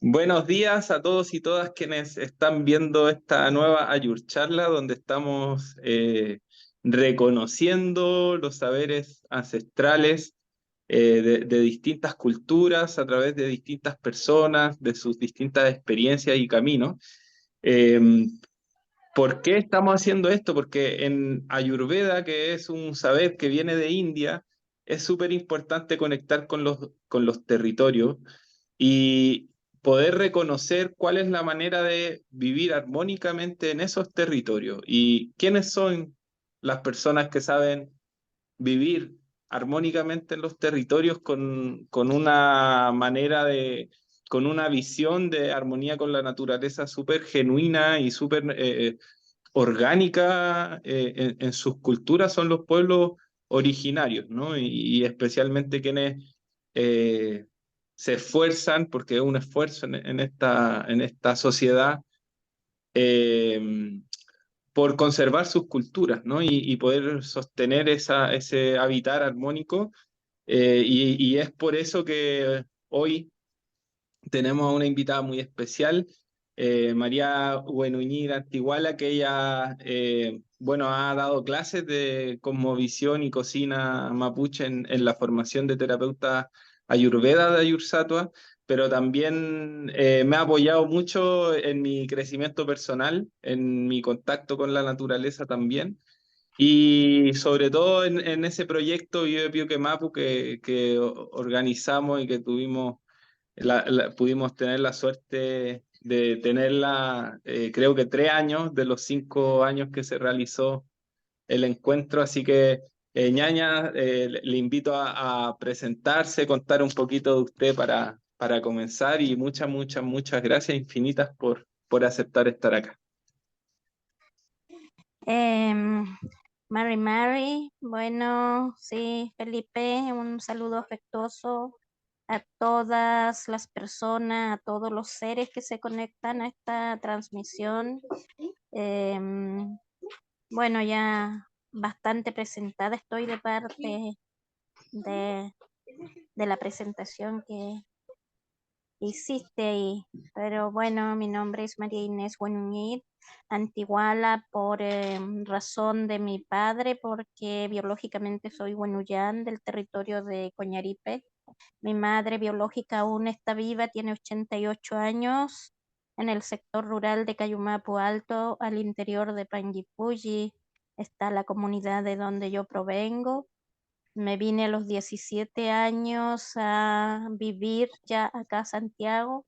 Buenos días a todos y todas quienes están viendo esta nueva Charla, donde estamos reconociendo los saberes ancestrales de distintas culturas a través de distintas personas, de sus distintas experiencias y caminos. Eh, ¿Por qué estamos haciendo esto? Porque en Ayurveda, que es un saber que viene de India, es súper importante conectar con los territorios y poder reconocer cuál es la manera de vivir armónicamente en esos territorios y quiénes son las personas que saben vivir armónicamente en los territorios con una manera con una visión de armonía con la naturaleza súper genuina y súper orgánica en sus culturas son los pueblos originarios, ¿no? Y especialmente quienes se esfuerzan, porque es un esfuerzo en esta sociedad, eh, por conservar sus culturas, ¿no? Y poder sostener ese habitar armónico. Y es por eso que hoy tenemos a una invitada muy especial, María Buenuñir Antiguala, que ella, bueno, ha dado clases de cosmovisión y cocina mapuche en la formación de terapeuta ayurveda de Ayursatua, pero también me ha apoyado mucho en mi crecimiento personal, en mi contacto con la naturaleza también. Y sobre todo en ese proyecto Yo de Piuque Mapu que organizamos y que pudimos tener la suerte de tenerla, creo que 3 años de los 5 años que se realizó el encuentro. Así que, ñaña, le invito a presentarse, contar un poquito de usted para comenzar y muchas gracias infinitas por aceptar estar acá. Em, Mary, bueno, sí, Felipe, un saludo afectuoso a todas las personas, a todos los seres que se conectan a esta transmisión. Em, bueno, ya bastante presentada estoy de parte de, de la presentación que hiciste ahí. Pero bueno, mi nombre es María Inés Buenuñir Antiguala por razón de mi padre, porque biológicamente soy huenuyán del territorio de Coñaripe. Mi madre biológica aún está viva, tiene 88 años, en el sector rural de Cayumapu Alto, al interior de Panguipulli. Está la comunidad de donde yo provengo. Me vine a los 17 años a vivir ya acá a Santiago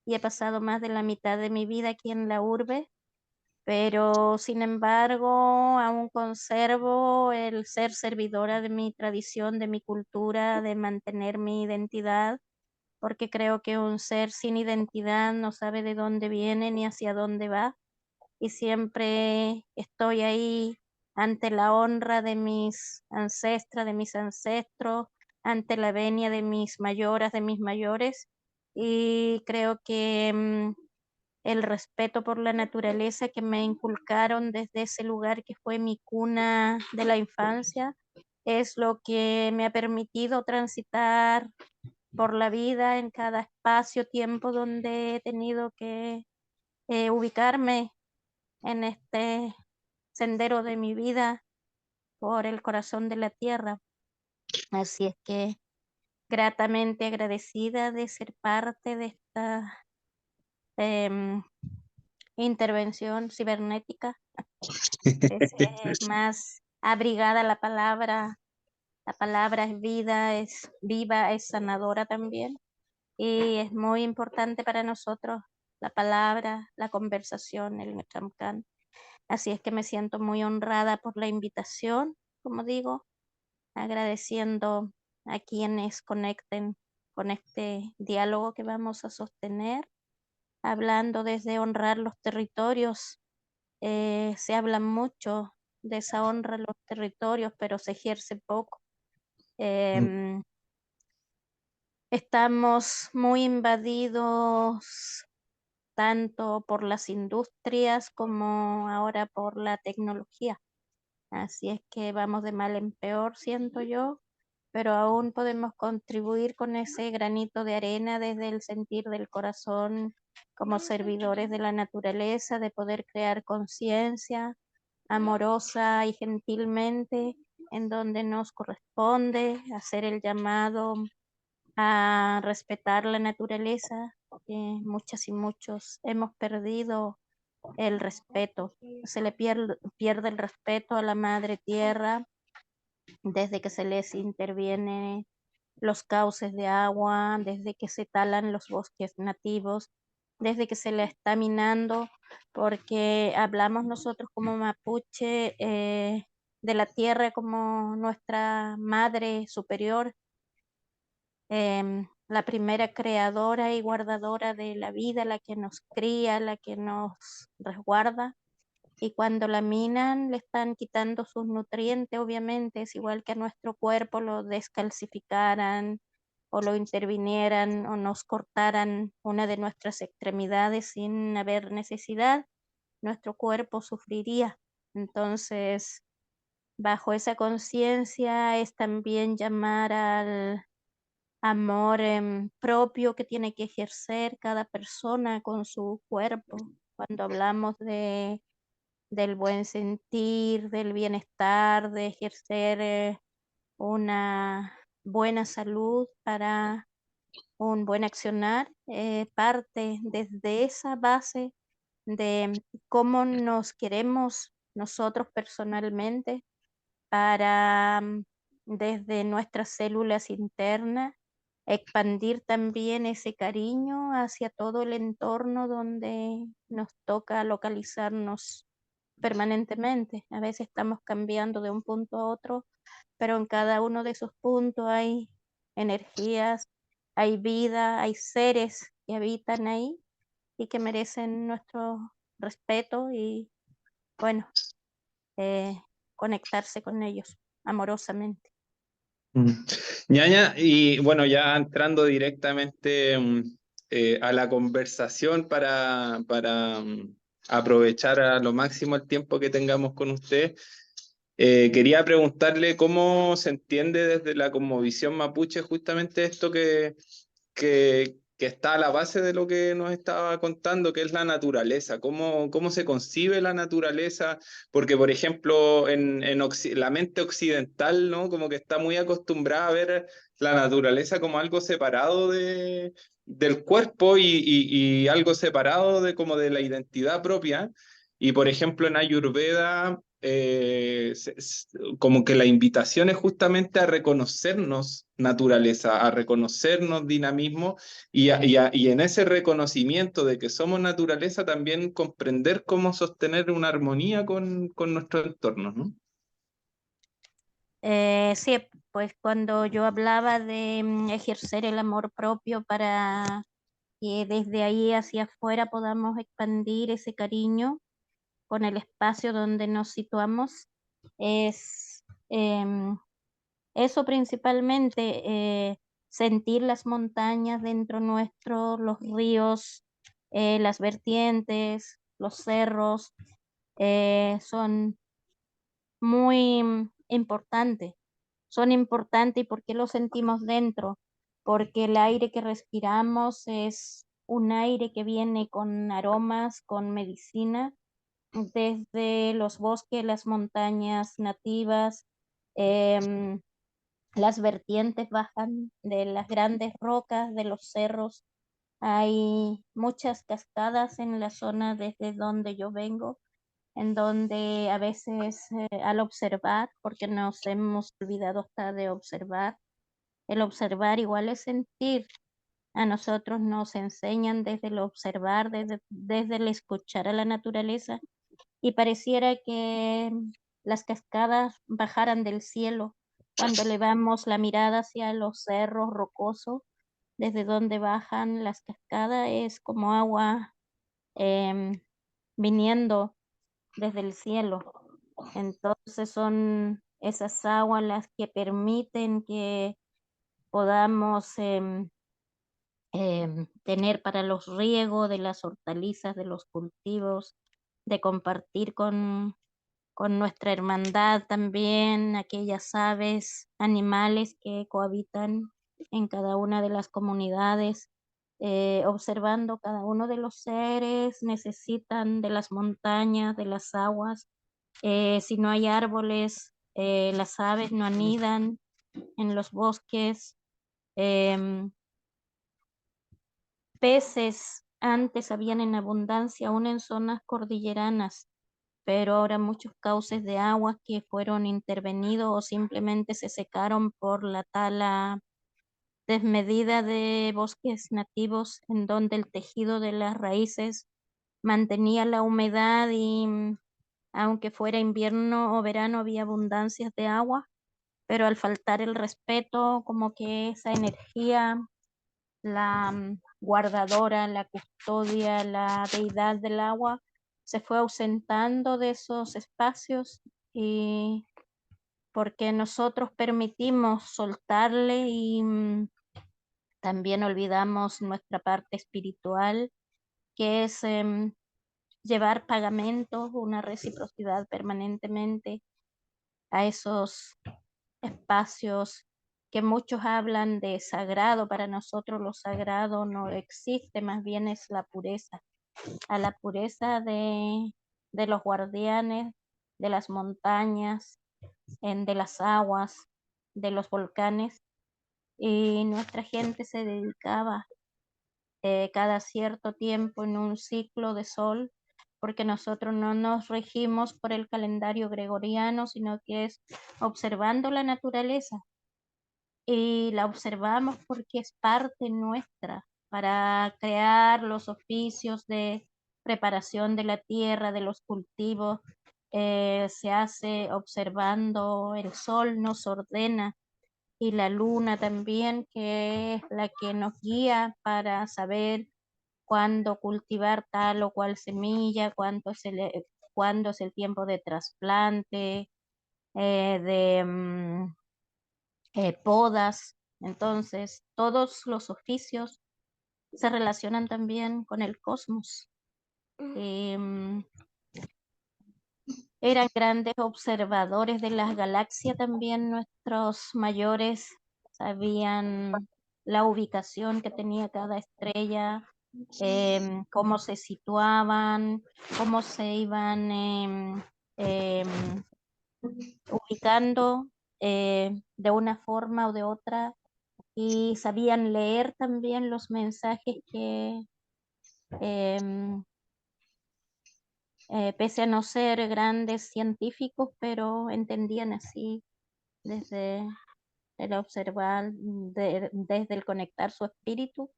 y he pasado más de la mitad de mi vida aquí en la urbe, pero sin embargo aún conservo el ser servidora de mi tradición, de mi cultura, de mantener mi identidad, porque creo que un ser sin identidad no sabe de dónde viene ni hacia dónde va, y siempre estoy ahí ante la honra de mis ancestras, de mis ancestros, ante la venia de mis mayoras, de mis mayores, y creo que el respeto por la naturaleza que me inculcaron desde ese lugar que fue mi cuna de la infancia es lo que me ha permitido transitar por la vida en cada espacio, tiempo donde he tenido que ubicarme en este sendero de mi vida por el corazón de la tierra. Así es que gratamente agradecida de ser parte de esta em, intervención cibernética. Es más abrigada la palabra es vida, es viva, es sanadora también. Y es muy importante para nosotros la palabra, la conversación, el Metramcán. Así es que me siento muy honrada por la invitación, como digo, agradeciendo a quienes conecten con este diálogo que vamos a sostener, hablando desde honrar los territorios. Se habla mucho de esa honra a los territorios, pero se ejerce poco. Em, Estamos muy invadidos tanto por las industrias como ahora por la tecnología. Así es que vamos de mal en peor, siento yo. pero aún podemos contribuir con ese granito de arena desde el sentir del corazón como servidores de la naturaleza, de poder crear conciencia amorosa y gentilmente en donde nos corresponde hacer el llamado a respetar la naturaleza, porque muchas y muchos hemos perdido el respeto. Se le pierde el respeto a la madre tierra desde que se les interviene los cauces de agua, desde que se talan los bosques nativos, desde que se la está minando, porque hablamos nosotros como mapuche de la tierra como nuestra madre superior, la primera creadora y guardadora de la vida, la que nos cría, la que nos resguarda. Y cuando la minan, le están quitando sus nutrientes, obviamente, es igual que a nuestro cuerpo lo descalcificaran o lo intervinieran o nos cortaran una de nuestras extremidades sin haber necesidad, nuestro cuerpo sufriría. Entonces, bajo esa conciencia es también llamar al amor propio que tiene que ejercer cada persona con su cuerpo. Cuando hablamos del buen sentir, del bienestar, de ejercer una buena salud para un buen accionar, parte desde esa base de cómo nos queremos nosotros personalmente para desde nuestras células internas expandir también ese cariño hacia todo el entorno donde nos toca localizarnos permanentemente. A veces estamos cambiando de un punto a otro, pero en cada uno de esos puntos hay energías, hay vida, hay seres que habitan ahí y que merecen nuestro respeto y, bueno, eh, conectarse con ellos amorosamente. Mm. Ñaña, y bueno, ya entrando directamente a la conversación para aprovechar a lo máximo el tiempo que tengamos con usted, quería preguntarle cómo se entiende desde la cosmovisión mapuche justamente esto que está a la base de lo que nos estaba contando, que es la naturaleza. ¿Cómo se concibe la naturaleza? Porque, por ejemplo, la mente occidental, ¿no? Como que está muy acostumbrada a ver la naturaleza como algo separado del cuerpo y algo separado como de la identidad propia. Y, por ejemplo, en Ayurveda, como que la invitación es justamente a reconocernos naturaleza, a reconocernos dinamismo y en ese reconocimiento de que somos naturaleza también comprender cómo sostener una armonía con nuestro entorno, ¿no? Sí, pues cuando yo hablaba de ejercer el amor propio para que desde ahí hacia afuera podamos expandir ese cariño con el espacio donde nos situamos, es eso principalmente, sentir las montañas dentro nuestro, los ríos, las vertientes, los cerros, son muy importantes. Son importantes y ¿por qué lo sentimos dentro? Porque el aire que respiramos es un aire que viene con aromas, con medicina, desde los bosques, las montañas nativas, em, las vertientes bajan de las grandes rocas, de los cerros. Hay muchas cascadas en la zona desde donde yo vengo, en donde a veces al observar, porque nos hemos olvidado hasta de observar, el observar igual es sentir. A nosotros nos enseñan desde el observar, desde el escuchar a la naturaleza, y pareciera que las cascadas bajaran del cielo cuando elevamos la mirada hacia los cerros rocosos, desde donde bajan las cascadas, es como agua em, viniendo desde el cielo. Entonces son esas aguas las que permiten que podamos tener para los riegos de las hortalizas, de los cultivos, de compartir con nuestra hermandad también, aquellas aves, animales que cohabitan en cada una de las comunidades, observando cada uno de los seres, necesitan de las montañas, de las aguas. Si no hay árboles, las aves no anidan en los bosques. Em, Peces antes habían en abundancia, aún en zonas cordilleranas, pero ahora muchos cauces de agua que fueron intervenidos o simplemente se secaron por la tala desmedida de bosques nativos, en donde el tejido de las raíces mantenía la humedad y aunque fuera invierno o verano había abundancias de agua, pero al faltar el respeto, como que esa energía, la guardadora, la custodia, la deidad del agua, se fue ausentando de esos espacios y porque nosotros permitimos soltarle y también olvidamos nuestra parte espiritual, que es llevar pagamentos, una reciprocidad permanentemente a esos espacios que muchos hablan de sagrado. Para nosotros lo sagrado no existe, más bien es la pureza, a la pureza de los guardianes, de las montañas, de las aguas, de los volcanes. Y nuestra gente se dedicaba cada cierto tiempo en un ciclo de sol, porque nosotros no nos regimos por el calendario gregoriano, sino que es observando la naturaleza y la observamos porque es parte nuestra para crear los oficios de preparación de la tierra, de los cultivos. Se hace observando el sol, nos ordena, y la luna también, que es la que nos guía para saber cuándo cultivar tal o cual semilla, cuándo es el tiempo de trasplante, de podas. Entonces, todos los oficios se relacionan también con el cosmos. Eran grandes observadores de las galaxias también, nuestros mayores sabían la ubicación que tenía cada estrella, cómo se situaban, cómo se iban ubicando de una forma o de otra, y sabían leer también los mensajes que, em, pese a no ser grandes científicos, pero entendían así desde el observar, desde el conectar su espíritu,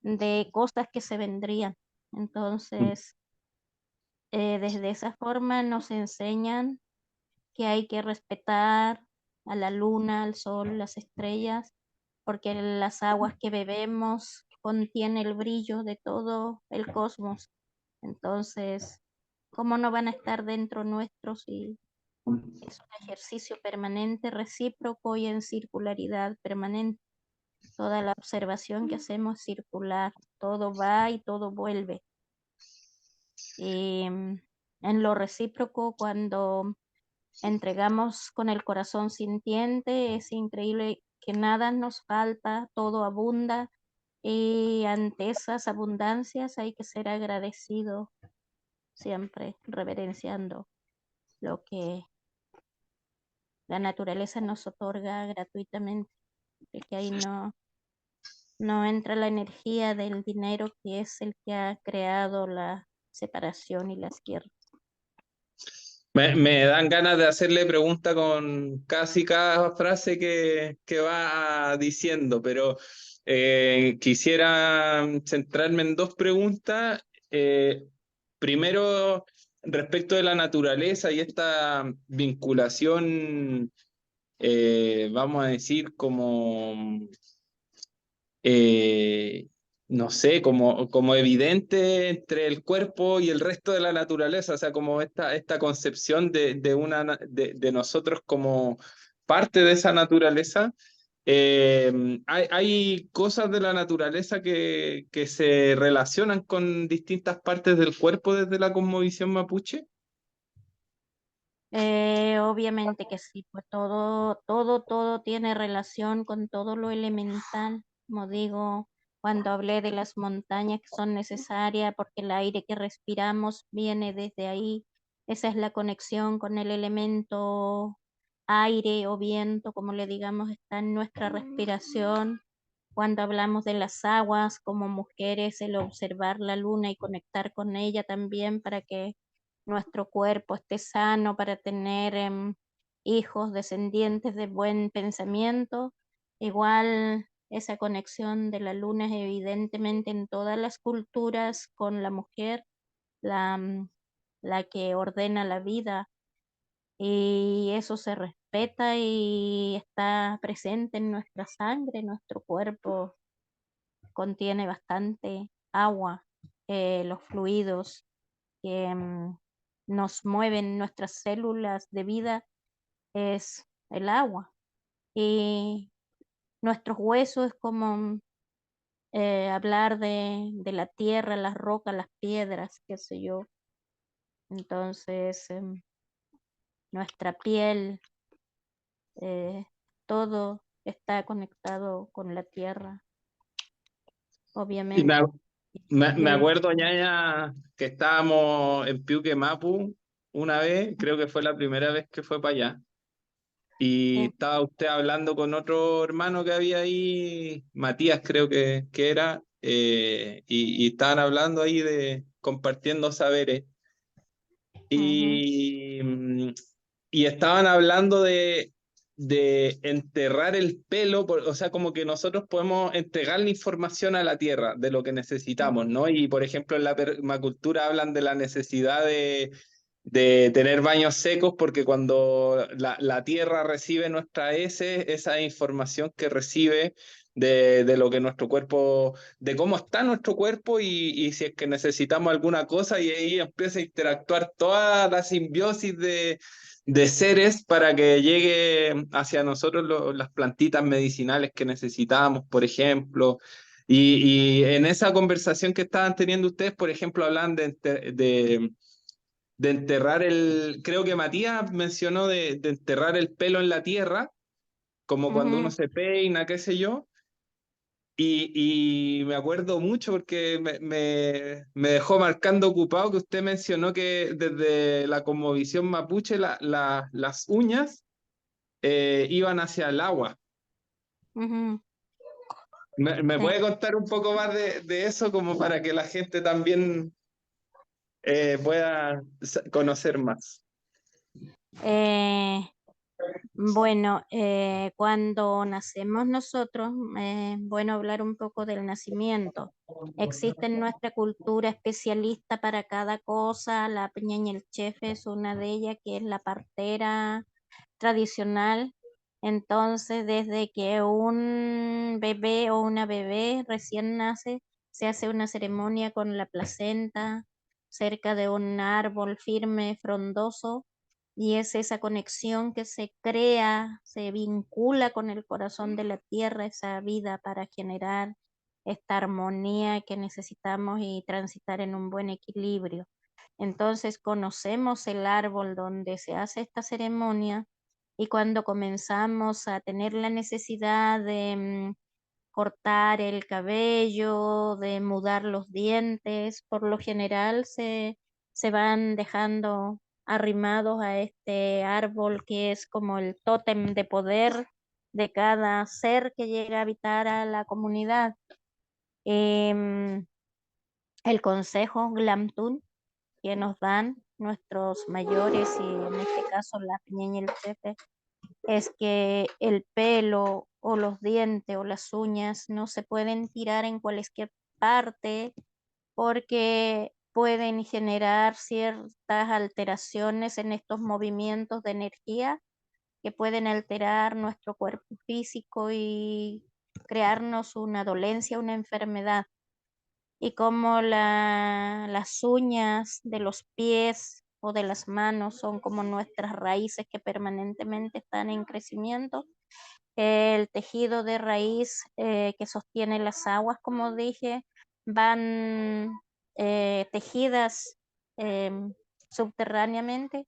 de cosas que se vendrían. Entonces, desde esa forma nos enseñan que hay que respetar a la luna, al sol, las estrellas, porque las aguas que bebemos contienen el brillo de todo el cosmos. Entonces, ¿cómo no van a estar dentro nuestros? Y es un ejercicio permanente, recíproco y en circularidad permanente. Toda la observación que hacemos es circular, todo va y todo vuelve. Y en lo recíproco, cuando entregamos con el corazón sintiente, es increíble que nada nos falta, todo abunda, y ante esas abundancias hay que ser agradecido siempre, reverenciando lo que la naturaleza nos otorga gratuitamente, de que ahí no entra la energía del dinero, que es el que ha creado la separación y las guerras. Me dan ganas de hacerle pregunta con casi cada frase que va diciendo, pero quisiera centrarme en dos preguntas. Primero, respecto de la naturaleza y esta vinculación, vamos a decir, como eh, no sé, como evidente entre el cuerpo y el resto de la naturaleza, o sea, como esta concepción de nosotros como parte de esa naturaleza. Hay cosas de la naturaleza que se relacionan con distintas partes del cuerpo desde la cosmovisión mapuche. Obviamente que sí, pues todo tiene relación con todo lo elemental, como digo, cuando hablé de las montañas que son necesarias porque el aire que respiramos viene desde ahí, esa es la conexión con el elemento aire o viento, como le digamos, está en nuestra respiración. Cuando hablamos de las aguas como mujeres, el observar la luna y conectar con ella también para que nuestro cuerpo esté sano, para tener hijos, descendientes de buen pensamiento. Igual esa conexión de la luna es evidentemente en todas las culturas con la mujer, la, la que ordena la vida, y eso se respeta y está presente en nuestra sangre. Nuestro cuerpo contiene bastante agua, los fluidos que nos mueven nuestras células de vida es el agua. Y nuestros huesos es como hablar de la tierra, las rocas, las piedras, qué sé yo. Entonces, nuestra piel, eh, todo está conectado con la tierra, Y obviamente. me Y, acuerdo, ñaña, que estábamos en Piuque Mapu una vez, creo que fue la primera vez que fue para allá, y eh, estaba usted hablando con otro hermano que había ahí, Matías creo que era, y estaban hablando ahí de compartiendo saberes. ujú, Y estaban hablando de enterrar el pelo, o sea, como que nosotros podemos entregar la información a la tierra de lo que necesitamos, ¿no? Y por ejemplo, en la permacultura hablan de la necesidad de tener baños secos, porque cuando la tierra recibe nuestra heces, esa información que recibe de lo que nuestro cuerpo, de cómo está nuestro cuerpo y si es que necesitamos alguna cosa, y ahí empieza a interactuar toda la simbiosis de seres para que llegue hacia nosotros las plantitas medicinales que necesitamos, por ejemplo. Y en esa conversación que estaban teniendo ustedes, por ejemplo, hablan de enterrar creo que Matías mencionó de enterrar el pelo en la tierra, como cuando uno ujú. se peina, qué sé yo. Y me acuerdo mucho porque me dejó marcando ocupado que usted mencionó que desde la cosmovisión mapuche las uñas iban hacia el agua. Ujú. ¿Me Sí. puede contar un poco más de eso como para que la gente también pueda conocer más? Eh, bueno, cuando nacemos nosotros, bueno, hablar un poco del nacimiento. Existe en nuestra cultura especialista para cada cosa. La el chef es una de ellas, que es la partera tradicional. Entonces, desde que un bebé o una bebé recién nace, se hace una ceremonia con la placenta cerca de un árbol firme, frondoso, y es esa conexión que se crea, se vincula con el corazón de la tierra, esa vida para generar esta armonía que necesitamos y transitar en un buen equilibrio. Entonces conocemos el árbol donde se hace esta ceremonia, y cuando comenzamos a tener la necesidad de cortar el cabello, de mudar los dientes, por lo general se van dejando arrimados a este árbol que es como el tótem de poder de cada ser que llega a habitar a la comunidad. Em, el consejo Glamtun que nos dan nuestros mayores, y en este caso la peñeña y el jefe, es que el pelo o los dientes o las uñas no se pueden tirar en cualquier parte porque pueden generar ciertas alteraciones en estos movimientos de energía que pueden alterar nuestro cuerpo físico y crearnos una dolencia, una enfermedad. Y como las uñas de los pies o de las manos son como nuestras raíces que permanentemente están en crecimiento, el tejido de raíz que sostiene las aguas, como dije, van tejidas em, subterráneamente,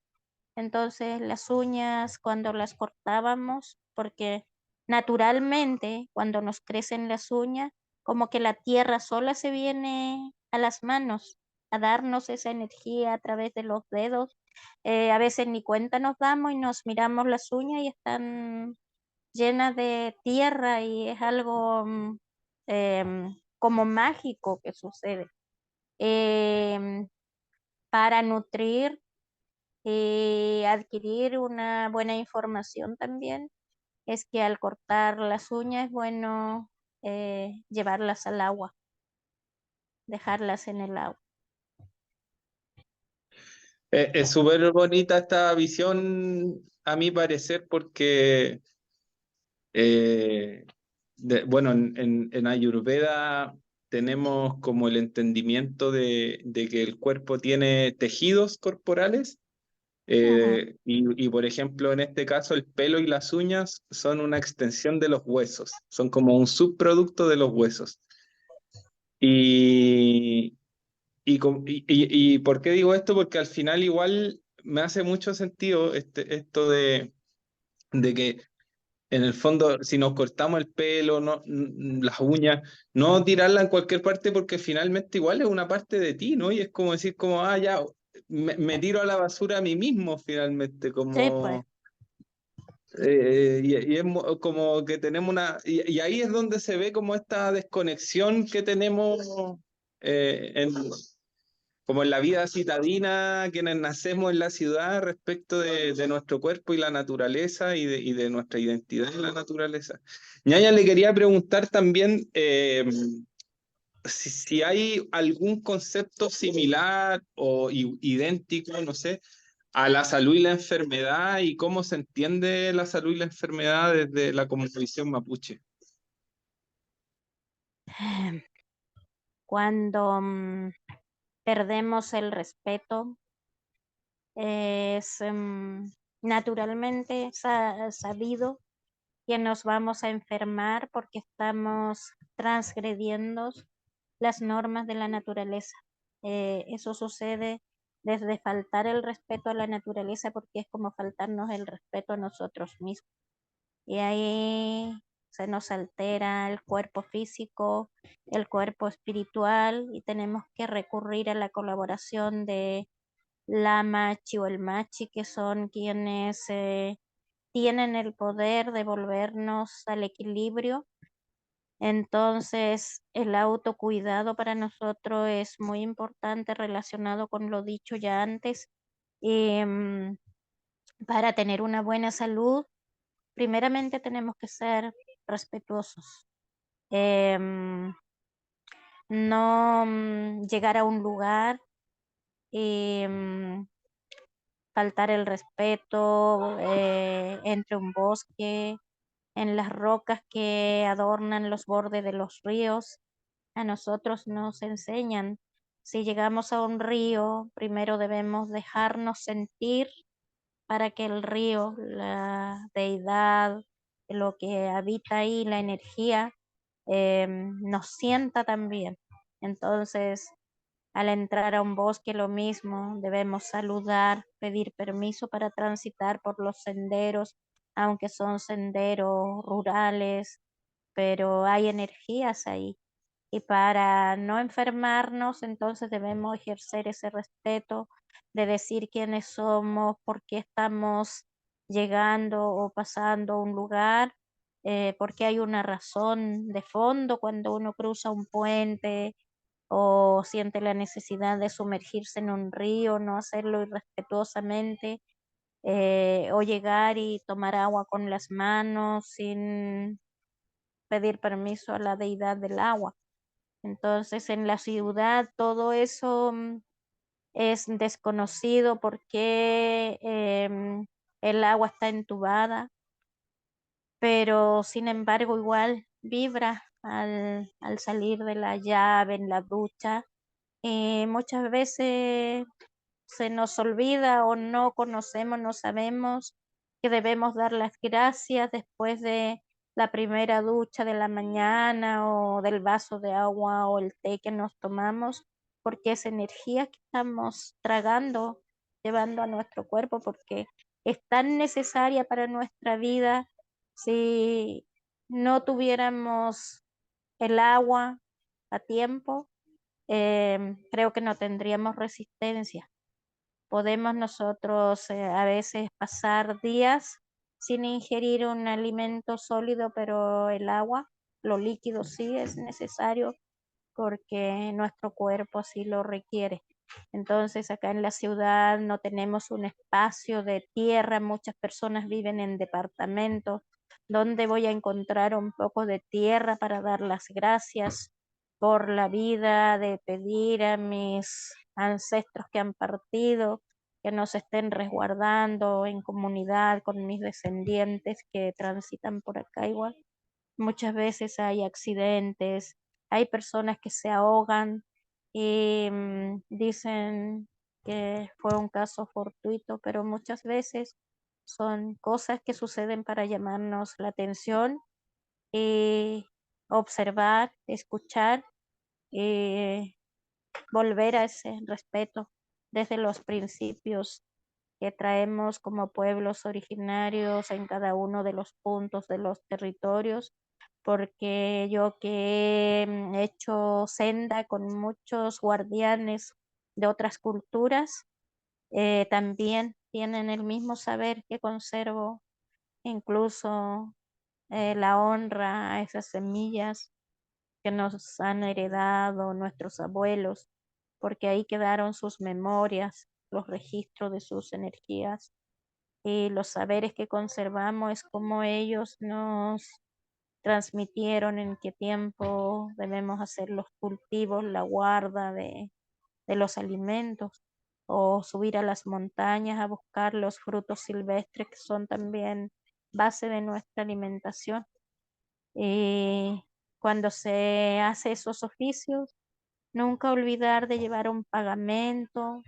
Entonces las uñas cuando las cortábamos, porque naturalmente cuando nos crecen las uñas, como que la tierra sola se viene a las manos a darnos esa energía a través de los dedos. A veces ni cuenta nos damos y nos miramos las uñas y están llenas de tierra y es algo como mágico que sucede. Em, para nutrir y adquirir una buena información también es que al cortar las uñas es bueno llevarlas al agua, dejarlas en el agua. Es súper bonita esta visión, a mi parecer, porque, eh, bueno, en Ayurveda tenemos como el entendimiento de que el cuerpo tiene tejidos corporales, Ujú, y, por ejemplo, en este caso, el pelo y las uñas son una extensión de los huesos, son como un subproducto de los huesos. Y, y ¿por qué digo esto? Porque al final igual me hace mucho sentido esto de que en el fondo si nos cortamos el pelo, no, las uñas, no tirarla en cualquier parte porque finalmente igual es una parte de ti, ¿no? Y es como decir como, ah, ya, me tiro a la basura a mí mismo finalmente, sí, pues. como... y es como que tenemos una... Y ahí es donde se ve como esta desconexión que tenemos como en la vida citadina, quienes nacemos en la ciudad respecto de nuestro cuerpo y la naturaleza y de nuestra identidad en la naturaleza. Ñaña, le quería preguntar también si hay algún concepto similar o idéntico, no sé, a la salud y la enfermedad y cómo se entiende la salud y la enfermedad desde la cosmovisión mapuche. Cuando perdemos el respeto, es naturalmente sabido que nos vamos a enfermar porque estamos transgrediendo las normas de la naturaleza. Eso sucede desde faltar el respeto a la naturaleza porque es como faltarnos el respeto a nosotros mismos. Y ahí se nos altera el cuerpo físico, el cuerpo espiritual y tenemos que recurrir a la colaboración de la machi o el machi, que son quienes tienen el poder de volvernos al equilibrio. Entonces, el autocuidado para nosotros es muy importante relacionado con lo dicho ya antes. Y, para tener una buena salud, primeramente tenemos que ser respetuosos. Em, no llegar a un lugar y faltar el respeto entre un bosque, en las rocas que adornan los bordes de los ríos. A nosotros nos enseñan, si llegamos a un río, primero debemos dejarnos sentir para que el río, la deidad, lo que habita ahí, la energía, nos sienta también. Entonces, al entrar a un bosque, lo mismo, debemos saludar, pedir permiso para transitar por los senderos, aunque son senderos rurales, pero hay energías ahí. Y para no enfermarnos, entonces debemos ejercer ese respeto de decir quiénes somos, por qué estamos llegando o pasando a un lugar, porque hay una razón de fondo cuando uno cruza un puente o siente la necesidad de sumergirse en un río, no hacerlo irrespetuosamente, o llegar y tomar agua con las manos sin pedir permiso a la deidad del agua. Entonces, en la ciudad todo eso es desconocido porque el agua está entubada, pero sin embargo igual vibra al salir de la llave en la ducha. Muchas veces se nos olvida o no conocemos, no sabemos que debemos dar las gracias después de la primera ducha de la mañana o del vaso de agua o el té que nos tomamos, porque es energía que estamos tragando llevando a nuestro cuerpo porque es tan necesaria para nuestra vida. Si no tuviéramos el agua a tiempo, creo que no tendríamos resistencia. Podemos nosotros a veces pasar días sin ingerir un alimento sólido, pero el agua, lo líquido sí es necesario porque nuestro cuerpo así lo requiere. Entonces acá en la ciudad no tenemos un espacio de tierra, muchas personas viven en departamentos. ¿Dónde voy a encontrar un poco de tierra para dar las gracias por la vida, de pedir a mis ancestros que han partido, que nos estén resguardando en comunidad con mis descendientes que transitan por acá igual? Muchas veces hay accidentes, hay personas que se ahogan y dicen que fue un caso fortuito, pero muchas veces son cosas que suceden para llamarnos la atención y observar, escuchar y volver a ese respeto desde los principios que traemos como pueblos originarios en cada uno de los puntos de los territorios, porque yo que he hecho senda con muchos guardianes de otras culturas, también tienen el mismo saber que conservo, incluso la honra a esas semillas que nos han heredado nuestros abuelos, porque ahí quedaron sus memorias, los registros de sus energías y los saberes que conservamos es como ellos nos transmitieron en qué tiempo debemos hacer los cultivos, la guarda de los alimentos o subir a las montañas a buscar los frutos silvestres que son también base de nuestra alimentación. Y cuando se hace esos oficios, nunca olvidar de llevar un pagamento,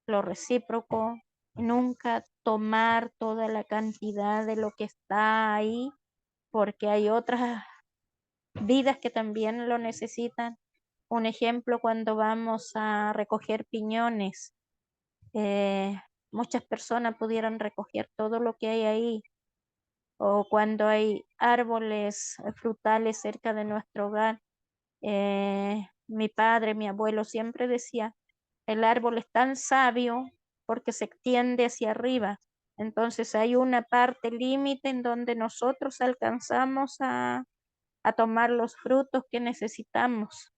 lo recíproco, nunca tomar toda la cantidad de lo que está ahí, porque hay otras vidas que también lo necesitan. Un ejemplo, cuando vamos a recoger piñones, eh, muchas personas pudieran recoger todo lo que hay ahí, o cuando hay árboles frutales cerca de nuestro hogar. Mi padre, mi abuelo siempre decía, el árbol es tan sabio porque se extiende hacia arriba. Entonces hay una parte límite en donde nosotros alcanzamos a tomar los frutos que necesitamos,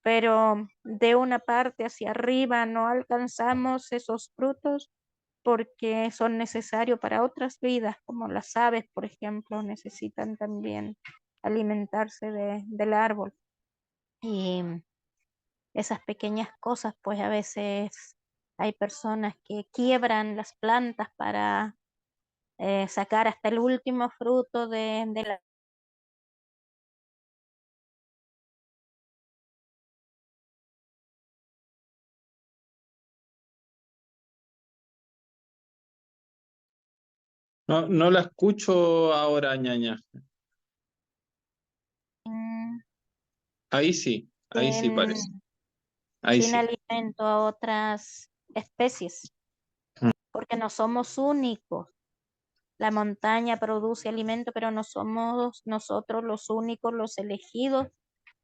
pero de una parte hacia arriba no alcanzamos esos frutos porque son necesarios para otras vidas, como las aves, por ejemplo, necesitan también alimentarse del árbol. Y esas pequeñas cosas, pues a veces hay personas que quiebran las plantas para sacar hasta el último fruto de la... No, no la escucho ahora, ñaña. Mm, Ahí sí sin, parece. Ahí sin sí. alimento a otras especies, porque no somos únicos. La montaña produce alimento, pero no somos nosotros los únicos, los elegidos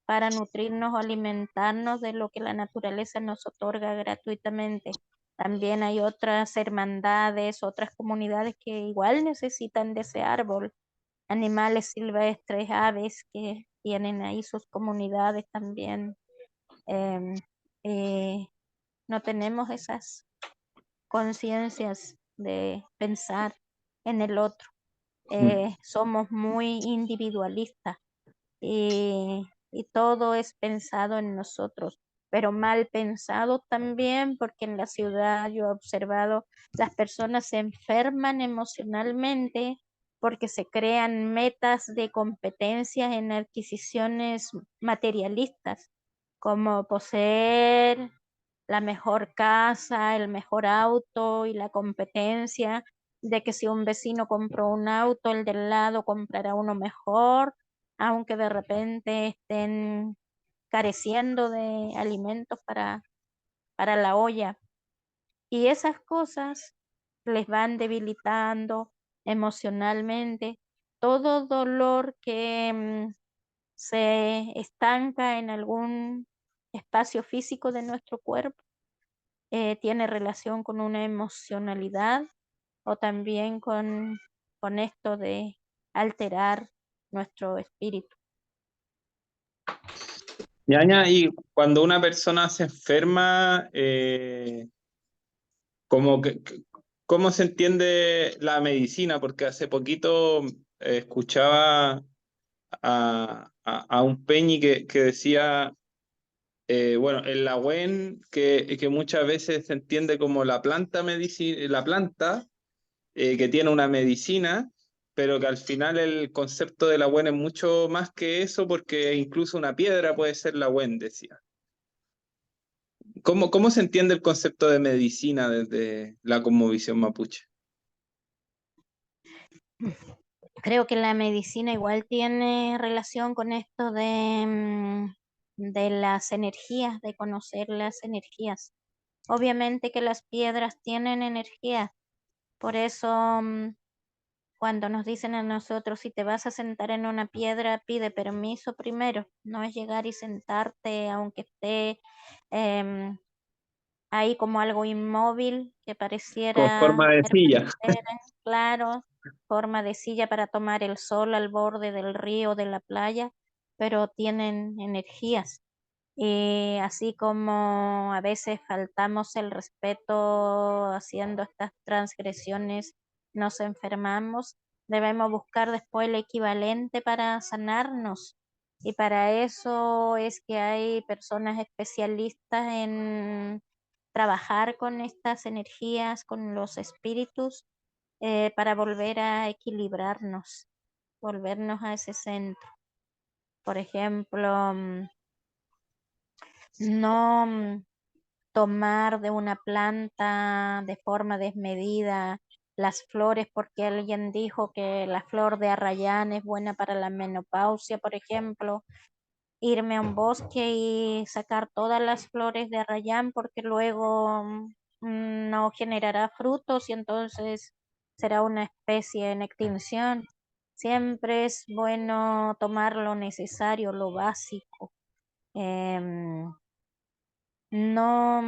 para nutrirnos o alimentarnos de lo que la naturaleza nos otorga gratuitamente. También hay otras hermandades, otras comunidades que igual necesitan de ese árbol, animales silvestres, aves que tienen ahí sus comunidades también. Em, eh, no tenemos esas conciencias de pensar en el otro. Mm. Somos muy individualistas y todo es pensado en nosotros, pero mal pensado también porque en la ciudad yo he observado las personas se enferman emocionalmente porque se crean metas de competencias en adquisiciones materialistas, como poseer la mejor casa, el mejor auto y la competencia de que si un vecino compró un auto, el del lado comprará uno mejor, aunque de repente estén careciendo de alimentos para la olla. Y esas cosas les van debilitando emocionalmente. Todo dolor que se estanca en algún espacio físico de nuestro cuerpo tiene relación con una emocionalidad o también con esto de alterar nuestro espíritu. Ñaña, y cuando una persona se enferma, como ¿cómo se entiende la medicina? Porque hace poquito escuchaba a un Peñi que decía, bueno, el Lagüen, que muchas veces se entiende como la planta la planta que tiene una medicina, pero que al final el concepto de Lagüen es mucho más que eso, porque incluso una piedra puede ser Lagüen, decía. ¿Cómo se entiende el concepto de medicina desde la cosmovisión mapuche? Creo que la medicina igual tiene relación con esto de las energías, de conocer las energías. Obviamente que las piedras tienen energía, por eso cuando nos dicen a nosotros si te vas a sentar en una piedra, pide permiso primero, no es llegar y sentarte aunque esté em, ahí como algo inmóvil que Con pareciera forma de silla. permanecer, claro, forma de silla para tomar el sol al borde del río, de la playa, pero tienen energías. Y así como a veces faltamos el respeto haciendo estas transgresiones, nos enfermamos, debemos buscar después el equivalente para sanarnos. Y para eso es que hay personas especialistas en trabajar con estas energías, con los espíritus, para volver a equilibrarnos, volvernos a ese centro. Por ejemplo, no tomar de una planta de forma desmedida las flores porque alguien dijo que la flor de arrayán es buena para la menopausia, por ejemplo, irme a un bosque y sacar todas las flores de arrayán porque luego no generará frutos y entonces será una especie en extinción. Siempre es bueno tomar lo necesario, lo básico. Em, no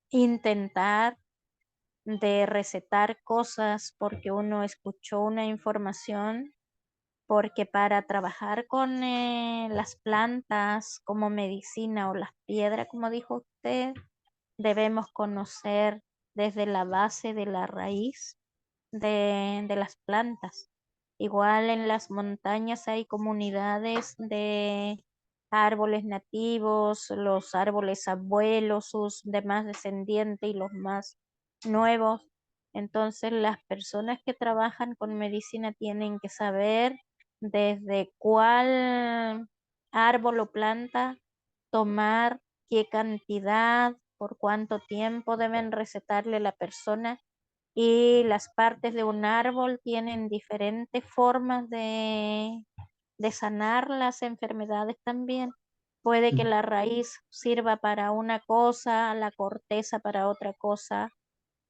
intentar de recetar cosas porque uno escuchó una información, porque para trabajar con las plantas como medicina o las piedras, como dijo usted, debemos conocer desde la base de la raíz de las plantas. Igual en las montañas hay comunidades de árboles nativos, los árboles abuelos, sus demás descendientes y los más nuevos. Entonces las personas que trabajan con medicina tienen que saber desde cuál árbol o planta tomar, qué cantidad, por cuánto tiempo deben recetarle a la persona y las partes de un árbol tienen diferentes formas de sanar las enfermedades también. Puede que la raíz sirva para una cosa, la corteza para otra cosa,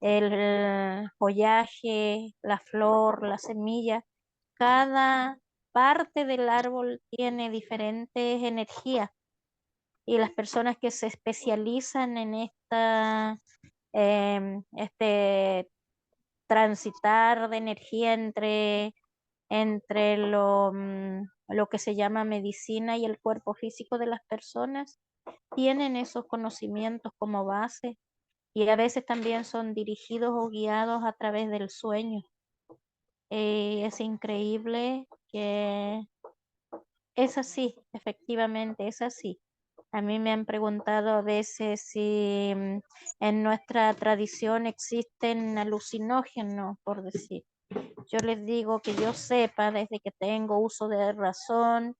el follaje, la flor, la semilla. Cada parte del árbol tiene diferentes energías y las personas que se especializan en este transitar de energía entre lo que se llama medicina y el cuerpo físico de las personas, tienen esos conocimientos como base y a veces también son dirigidos o guiados a través del sueño. Es increíble que es así, efectivamente, es así. A mí me han preguntado a veces si en nuestra tradición existen alucinógenos, por decir. Yo les digo que yo sepa desde que tengo uso de razón,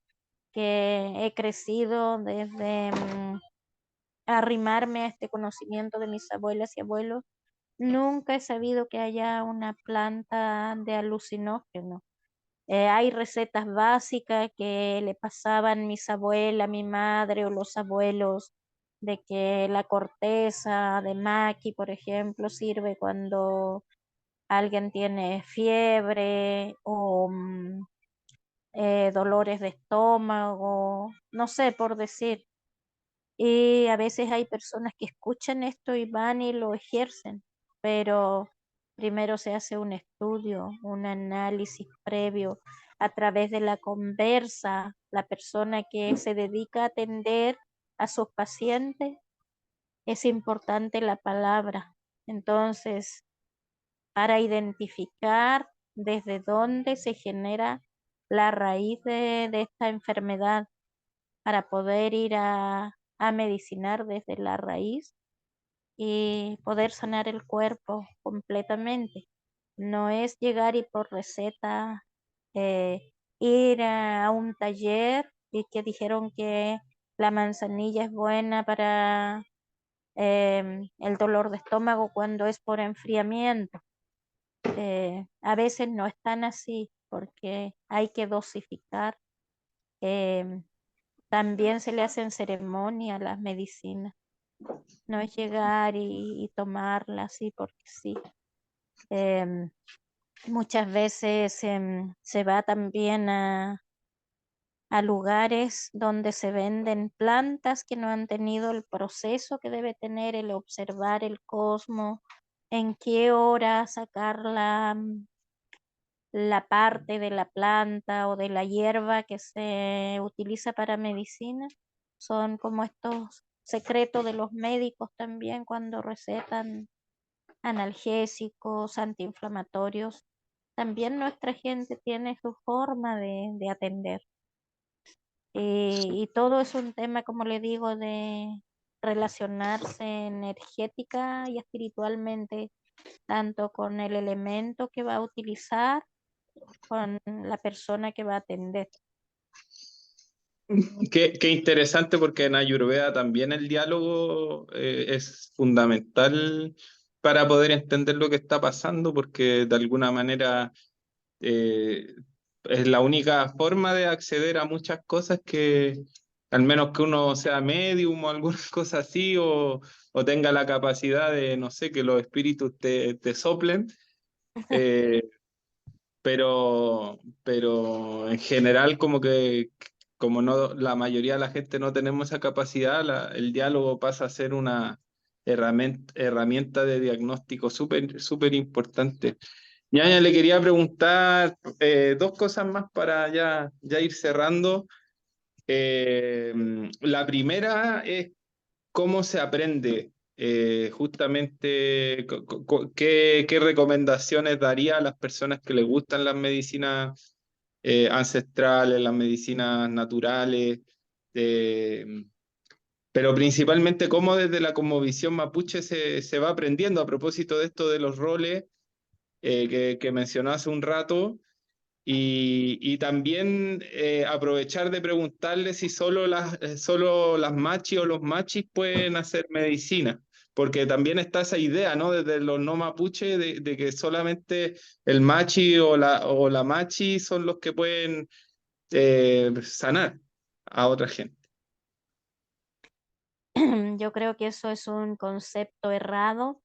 que he crecido desde arrimarme a este conocimiento de mis abuelas y abuelos, nunca he sabido que haya una planta de alucinógeno. Hay recetas básicas que le pasaban mis abuelas, mi madre o los abuelos de que la corteza de maqui, por ejemplo, sirve cuando alguien tiene fiebre o dolores de estómago, no sé, por decir. Y a veces hay personas que escuchan esto y van y lo ejercen, pero primero se hace un estudio, un análisis previo a través de la conversa, la persona que se dedica a atender a sus pacientes, es importante la palabra. Entonces, para identificar desde dónde se genera la raíz de esta enfermedad, para poder ir a medicinar desde la raíz y poder sanar el cuerpo completamente. No es llegar y por receta ir a un taller y que dijeron que la manzanilla es buena para el dolor de estómago cuando es por enfriamiento. A veces no es tan así porque hay que dosificar. em, También se le hacen ceremonia a las medicinas. No es llegar y tomarla así porque sí. Em, Muchas veces se va también a lugares donde se venden plantas que no han tenido el proceso que debe tener el observar el cosmos, en qué hora sacar la parte de la planta o de la hierba que se utiliza para medicina. Son como estos secretos de los médicos también cuando recetan analgésicos, antiinflamatorios. También nuestra gente tiene su forma de atender. Y todo es un tema, como le digo, de relacionarse energética y espiritualmente, tanto con el elemento que va a utilizar, con la persona que va a atender. Qué interesante porque en Ayurveda también el diálogo es fundamental para poder entender lo que está pasando, porque de alguna manera eh, es la única forma de acceder a muchas cosas que, al menos que uno sea medium o alguna cosa así, o tenga la capacidad de, no sé, que los espíritus te soplen. eh, pero en general como no, la mayoría de la gente no tenemos esa capacidad, el diálogo pasa a ser una herramienta de diagnóstico súper importante. Ñaña, le quería preguntar dos cosas más para ya ir cerrando. La primera es cómo se aprende. Justamente, ¿qué recomendaciones daría a las personas que les gustan las medicinas ancestrales, las medicinas naturales? eh, pero principalmente cómo desde la cosmovisión mapuche se va aprendiendo a propósito de esto de los roles que mencionó hace un rato. Y también aprovechar de preguntarle si solo las machis o los machis pueden hacer medicina, porque también está esa idea, ¿no? Desde los no mapuche de que solamente el machi o la machi son los que pueden sanar a otra gente. Yo creo que eso es un concepto errado,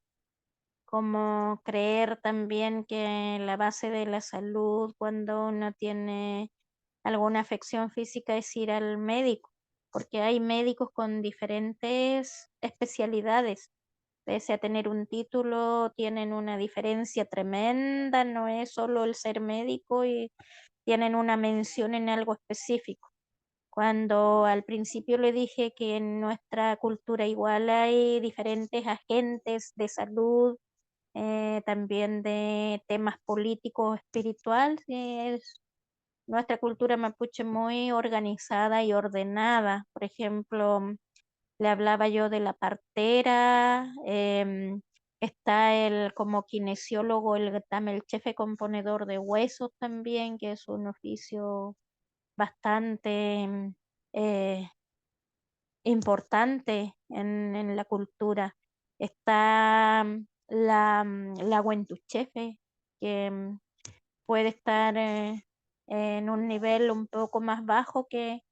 como creer también que la base de la salud cuando uno tiene alguna afección física es ir al médico, porque hay médicos con diferentes especialidades. Pese a tener un título, tienen una diferencia tremenda, no es solo el ser médico y tienen una mención en algo específico. Cuando al principio le dije que en nuestra cultura igual hay diferentes agentes de salud, también de temas políticos, espiritual, es nuestra cultura mapuche muy organizada y ordenada. Por ejemplo, le hablaba yo de la partera, está el como kinesiólogo, el chefe componedor de huesos también, que es un oficio bastante eh, importante en la cultura. Está la Huentuchefe, que puede estar en un nivel un poco más bajo que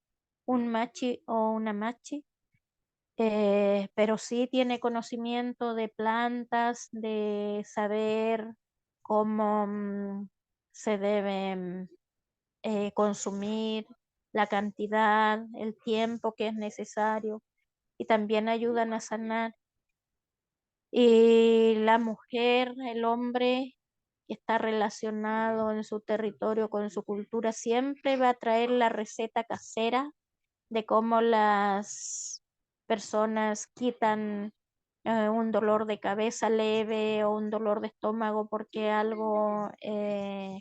un machi o una machi. pero sí tiene conocimiento de plantas, de saber cómo se debe consumir, la cantidad, el tiempo que es necesario y también ayudan a sanar. Y la mujer, el hombre que está relacionado en su territorio con su cultura, siempre va a traer la receta casera de cómo las personas quitan un dolor de cabeza leve o un dolor de estómago porque algo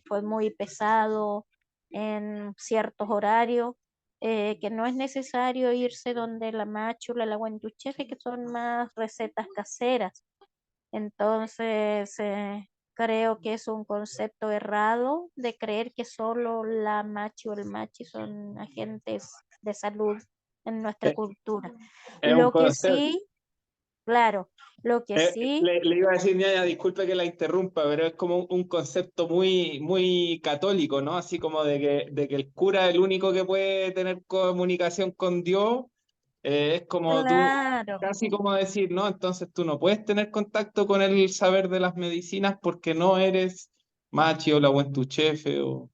fue muy pesado en ciertos horarios, que no es necesario irse donde la máchula, la guantuchefe, que son más recetas caseras. Entonces, creo que es un concepto errado de creer que solo la machi o el machi son agentes de salud en nuestra Es, cultura. es un Lo que concepto. sí, claro, lo que sí, Le iba a decir, ñaña, disculpe que la interrumpa, pero es como un concepto muy, muy católico, ¿no? Así como de que el cura es el único que puede tener comunicación con Dios. Es como tú, claro. casi como decir, ¿no? Entonces tú no puedes tener contacto con el saber de las medicinas porque no eres machi o la Chefe o...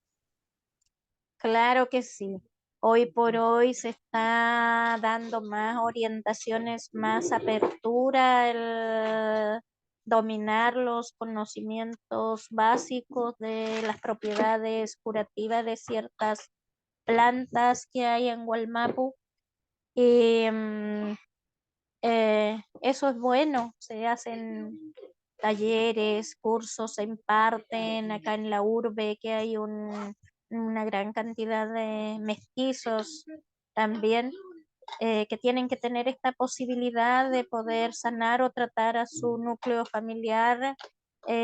Claro que sí. Hoy por hoy se está dando más orientaciones, más apertura, el dominar los conocimientos básicos de las propiedades curativas de ciertas plantas que hay en Gualmapu. Y eso es bueno, se hacen talleres, cursos, se imparten acá en la urbe, que hay una gran cantidad de mestizos también, que tienen que tener esta posibilidad de poder sanar o tratar a su núcleo familiar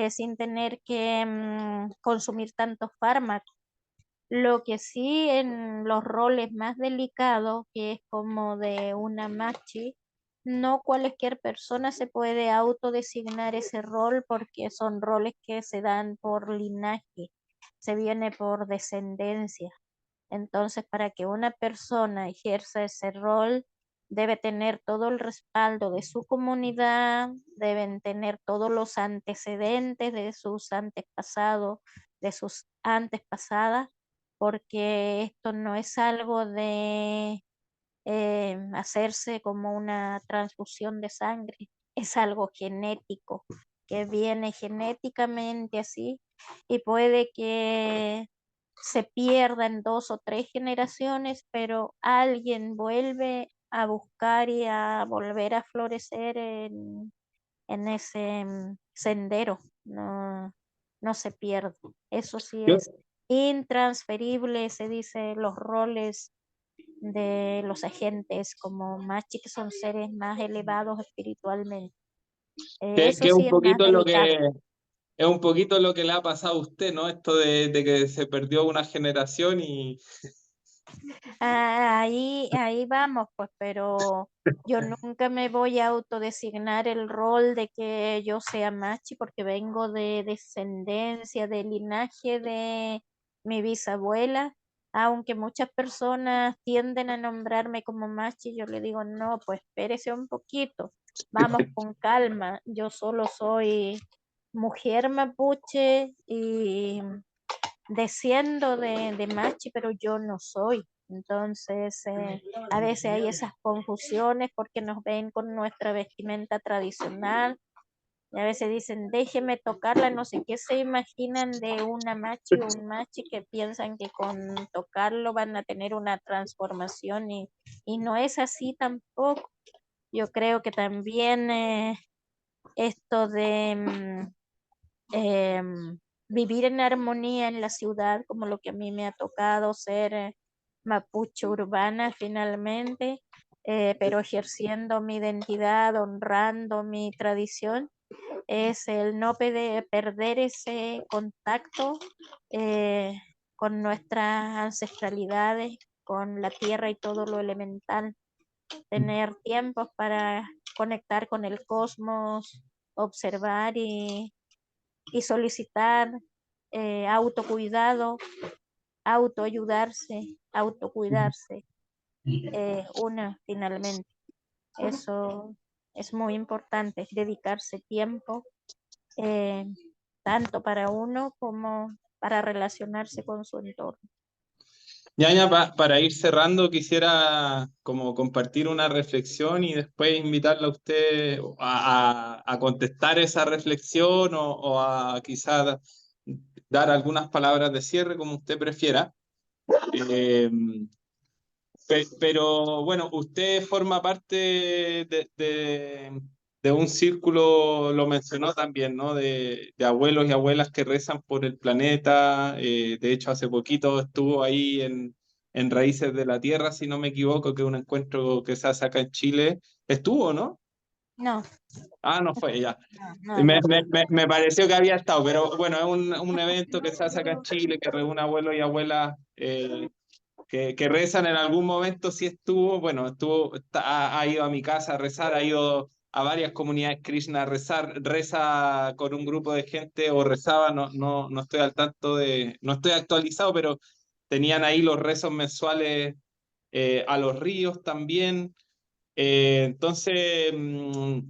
sin tener que consumir tantos fármacos. Lo que sí en los roles más delicados, que es como de una machi, no cualquier persona se puede autodesignar ese rol porque son roles que se dan por linaje, se viene por descendencia. Entonces, para que una persona ejerza ese rol, debe tener todo el respaldo de su comunidad, deben tener todos los antecedentes de sus antepasados, de sus antepasadas, porque esto no es algo de hacerse como una transfusión de sangre, es algo genético, que viene genéticamente así y puede que se pierda en 2 o 3 generaciones, pero alguien vuelve a buscar y a volver a florecer en ese sendero, no, no se pierde. Eso sí Yo, es intransferible, se dice, los roles de los agentes como Machi, que son seres más elevados espiritualmente. que Eso es un sí es más poquito lo delicado. que es un poquito lo que le ha pasado a usted, ¿no? Esto de que se perdió una generación y Ahí vamos, pues, pero yo nunca me voy a autodesignar el rol de que yo sea machi porque vengo de descendencia, de linaje de mi bisabuela, aunque muchas personas tienden a nombrarme como machi, yo le digo, no, pues espérese un poquito, vamos con calma, yo solo soy mujer mapuche y desciendo de machi, pero yo no soy. Entonces, a veces hay esas confusiones porque nos ven con nuestra vestimenta tradicional y a veces dicen, déjeme tocarla, no sé qué se imaginan de una machi o un machi que piensan que con tocarlo van a tener una transformación y no es así tampoco. Yo creo que también esto de vivir en armonía en la ciudad, como lo que a mí me ha tocado ser mapuche urbana finalmente, pero ejerciendo mi identidad, honrando mi tradición, es el no perder ese contacto eh, con nuestras ancestralidades, con la tierra y todo lo elemental, tener tiempos para conectar con el cosmos, observar y solicitar autocuidado, autoayudarse, autocuidarse, una finalmente. Eso es muy importante, dedicarse tiempo, eh, tanto para uno como para relacionarse con su entorno. Ya, para ir cerrando, quisiera como compartir una reflexión y después invitarla a usted a contestar esa reflexión o a quizá dar algunas palabras de cierre, como usted prefiera. Eh, pero bueno, usted forma parte de un círculo, lo mencionó también, ¿no? De abuelos y abuelas que rezan por el planeta. De hecho, hace poquito estuvo ahí en Raíces de la Tierra, si no me equivoco, que es un encuentro que se hace acá en Chile. Estuvo, ¿no? No, Ah, no fue, ya. no fue. Me pareció que había estado, pero bueno, es un evento que se hace acá en Chile, que reúne abuelos y abuelas que rezan en algún momento, sí estuvo, bueno, ha ido a mi casa a rezar, ha ido a varias comunidades Krishna a rezar, reza con un grupo de gente o rezaba, no estoy al tanto no estoy actualizado, pero tenían ahí los rezos mensuales a los ríos también. Entonces,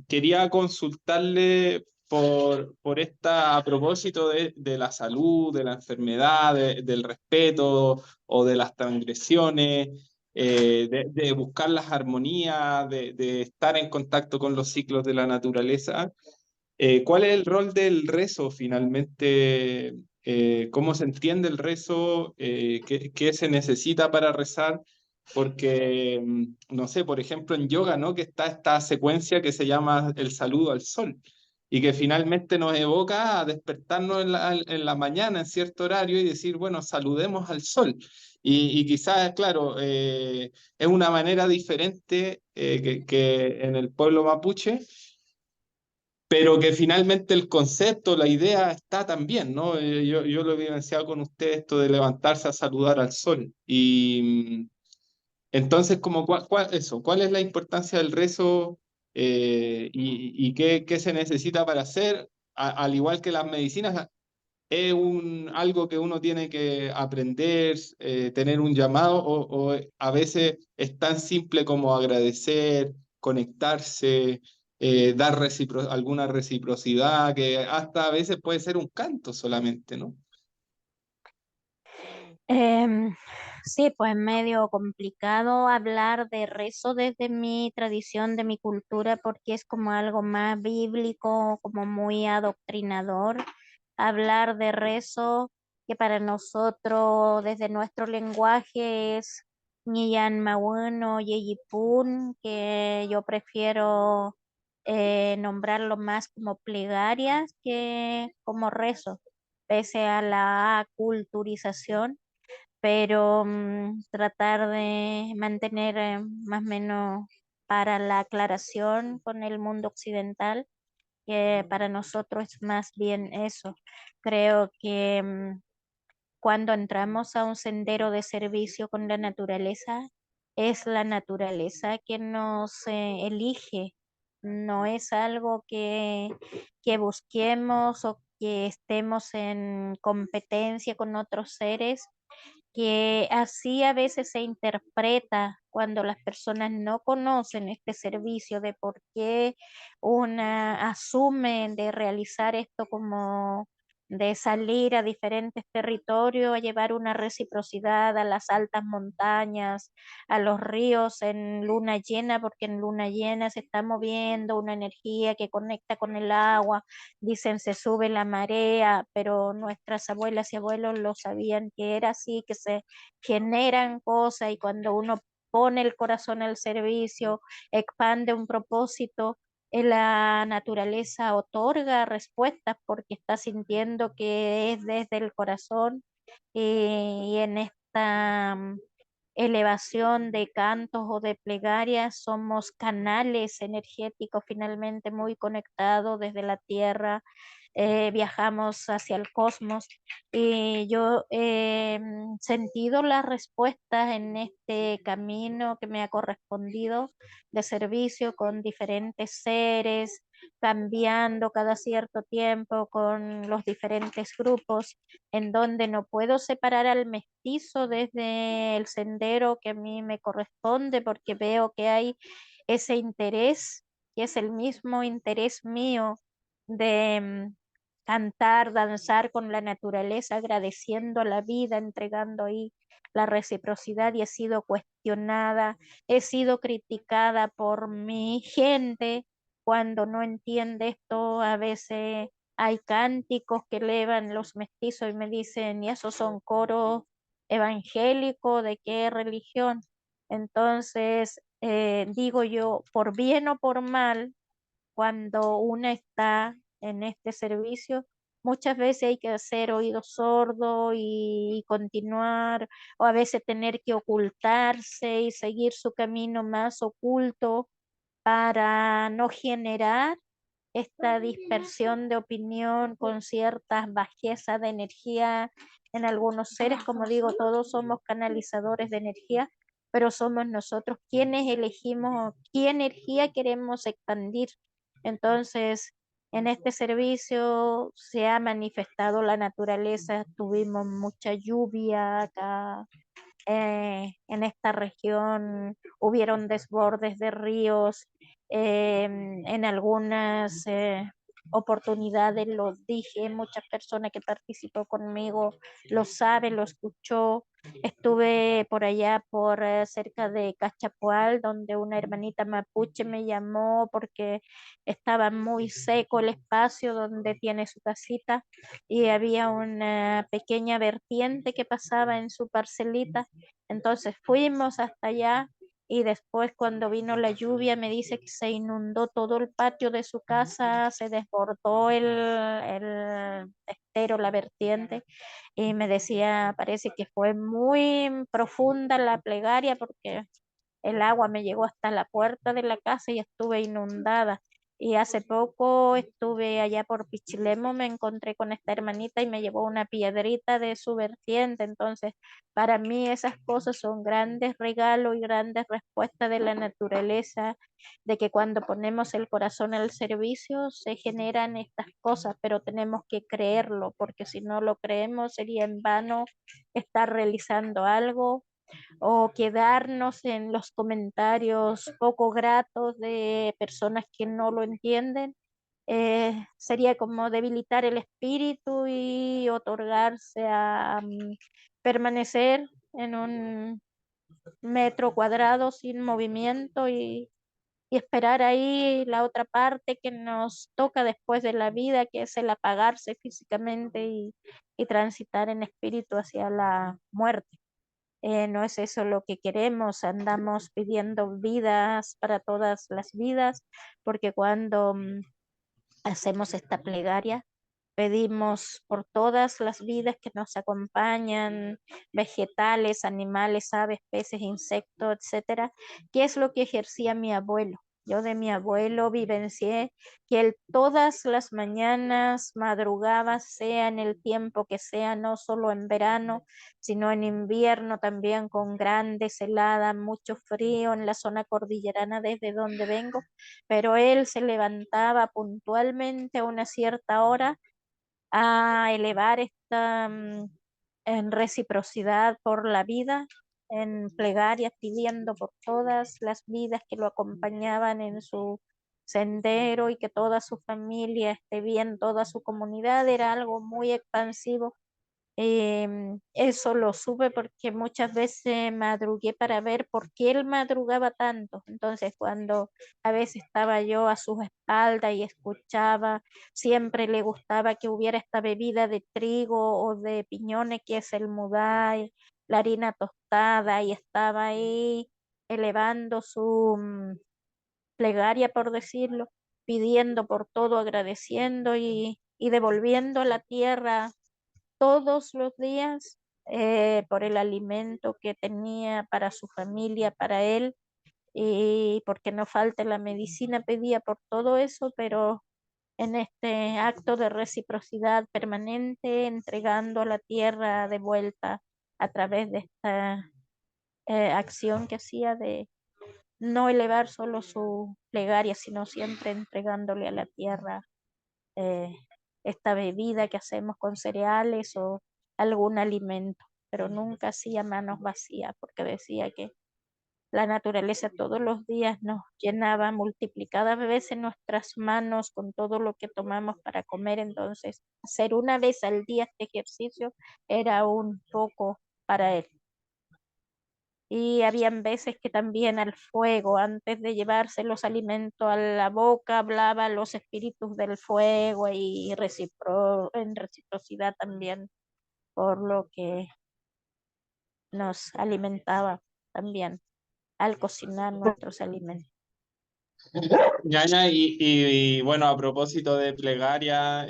quería consultarle por esta, a propósito de la salud, de la enfermedad, del respeto o de las transgresiones, de buscar las armonías, de estar en contacto con los ciclos de la naturaleza. ¿Cuál es el rol del rezo finalmente? ¿Cómo se entiende el rezo? ¿Qué se necesita para rezar? Porque, no sé, por ejemplo, en yoga, ¿no? Que está esta secuencia que se llama el saludo al sol y que finalmente nos evoca a despertarnos en la mañana en cierto horario y decir, bueno, saludemos al sol. Y quizás, claro, es una manera diferente que en el pueblo mapuche, pero que finalmente el concepto, la idea está también, ¿no? Yo lo he vivenciado con usted, esto de levantarse a saludar al sol. Y entonces, como, ¿cuál es la importancia del rezo y qué se necesita para hacer? Al igual que las medicinas, es algo que uno tiene que aprender, tener un llamado, o a veces es tan simple como agradecer, conectarse, dar alguna reciprocidad, que hasta a veces puede ser un canto solamente, ¿no? Em, sí, pues medio complicado hablar de rezo desde mi tradición, de mi cultura, porque es como algo más bíblico, como muy adoctrinador. Hablar de rezo que para nosotros, desde nuestro lenguaje, es Ñiyan Mawuno, Yeyipun, que yo prefiero nombrarlo más como plegarias que como rezo, pese a la culturización, pero tratar de mantener más o menos para la aclaración con el mundo occidental, que para nosotros es más bien eso. Creo que cuando entramos a un sendero de servicio con la naturaleza, es la naturaleza que nos elige, no es algo que busquemos o que estemos en competencia con otros seres, que así a veces se interpreta cuando las personas no conocen este servicio de por qué una asume de realizar esto, como de salir a diferentes territorios a llevar una reciprocidad a las altas montañas, a los ríos en luna llena, porque en luna llena se está moviendo una energía que conecta con el agua. Dicen se sube la marea, pero nuestras abuelas y abuelos lo sabían que era así, que se generan cosas, y cuando uno pone el corazón al servicio, expande un propósito, la naturaleza otorga respuestas porque está sintiendo que es desde el corazón, y en esta elevación de cantos o de plegarias somos canales energéticos finalmente muy conectados desde la tierra. Viajamos hacia el cosmos, y yo he sentido las respuestas en este camino que me ha correspondido de servicio con diferentes seres, cambiando cada cierto tiempo con los diferentes grupos, en donde no puedo separar al mestizo desde el sendero que a mí me corresponde, porque veo que hay ese interés, que es el mismo interés mío de cantar, danzar con la naturaleza, agradeciendo a la vida, entregando ahí la reciprocidad, y he sido cuestionada, he sido criticada por mi gente cuando no entiende esto. A veces hay cánticos que elevan los mestizos y me dicen, ¿y esos son coros evangélicos? ¿De qué religión? Entonces, digo yo, por bien o por mal, cuando una está en este servicio, muchas veces hay que hacer oído sordo y continuar, o a veces tener que ocultarse y seguir su camino más oculto para no generar esta dispersión de opinión con ciertas bajezas de energía en algunos seres. Como digo, todos somos canalizadores de energía, pero somos nosotros quienes elegimos qué energía queremos expandir. Entonces, en este servicio se ha manifestado la naturaleza, tuvimos mucha lluvia acá, en esta región hubieron desbordes de ríos, en algunas oportunidades lo dije, muchas personas que participó conmigo lo sabe, lo escuchó. Estuve por allá por cerca de Cachapoal, donde una hermanita mapuche me llamó porque estaba muy seco el espacio donde tiene su casita y había una pequeña vertiente que pasaba en su parcelita. Entonces fuimos hasta allá y después cuando vino la lluvia me dice que se inundó todo el patio de su casa, se desbordó el estero, la vertiente, y me decía, parece que fue muy profunda la plegaria porque el agua me llegó hasta la puerta de la casa y estuve inundada. Y hace poco estuve allá por Pichilemu, me encontré con esta hermanita y me llevó una piedrita de su vertiente. Entonces, para mí esas cosas son grandes regalos y grandes respuestas de la naturaleza, de que cuando ponemos el corazón al servicio se generan estas cosas, pero tenemos que creerlo, porque si no lo creemos sería en vano estar realizando algo o quedarnos en los comentarios poco gratos de personas que no lo entienden. Sería como debilitar el espíritu y otorgarse a permanecer en un metro cuadrado sin movimiento y esperar ahí la otra parte que nos toca después de la vida, que es el apagarse físicamente y transitar en espíritu hacia la muerte. No es eso lo que queremos, andamos pidiendo vidas para todas las vidas, porque cuando hacemos esta plegaria, pedimos por todas las vidas que nos acompañan, vegetales, animales, aves, peces, insectos, etcétera, que es lo que ejercía mi abuelo. Yo de mi abuelo vivencié que él todas las mañanas madrugaba, sea en el tiempo que sea, no solo en verano, sino en invierno también con grandes heladas, mucho frío en la zona cordillerana desde donde vengo, pero él se levantaba puntualmente a una cierta hora a elevar esta en reciprocidad por la vida, en plegarias pidiendo por todas las vidas que lo acompañaban en su sendero y que toda su familia esté bien, toda su comunidad. Era algo muy expansivo. Eso lo supe porque muchas veces madrugué para ver por qué él madrugaba tanto. Entonces, cuando a veces estaba yo a sus espaldas y escuchaba, siempre le gustaba que hubiera esta bebida de trigo o de piñones, que es el mudai, la harina tostada, y estaba ahí elevando su plegaria, por decirlo, pidiendo por todo, agradeciendo y devolviendo a la tierra todos los días por el alimento que tenía para su familia, para él, y porque no falte la medicina, pedía por todo eso, pero en este acto de reciprocidad permanente, entregando a la tierra de vuelta a través de esta acción que hacía de no elevar solo su plegaria, sino siempre entregándole a la tierra eh, esta bebida que hacemos con cereales o algún alimento, pero nunca así a manos vacías, porque decía que la naturaleza todos los días nos llenaba multiplicadas veces nuestras manos con todo lo que tomamos para comer. Entonces, hacer una vez al día este ejercicio era un poco para él. Y habían veces que también al fuego, antes de llevarse los alimentos a la boca, hablaba los espíritus del fuego y en reciprocidad también, por lo que nos alimentaba también al cocinar nuestros alimentos. Ñaña, bueno, a propósito de plegaria,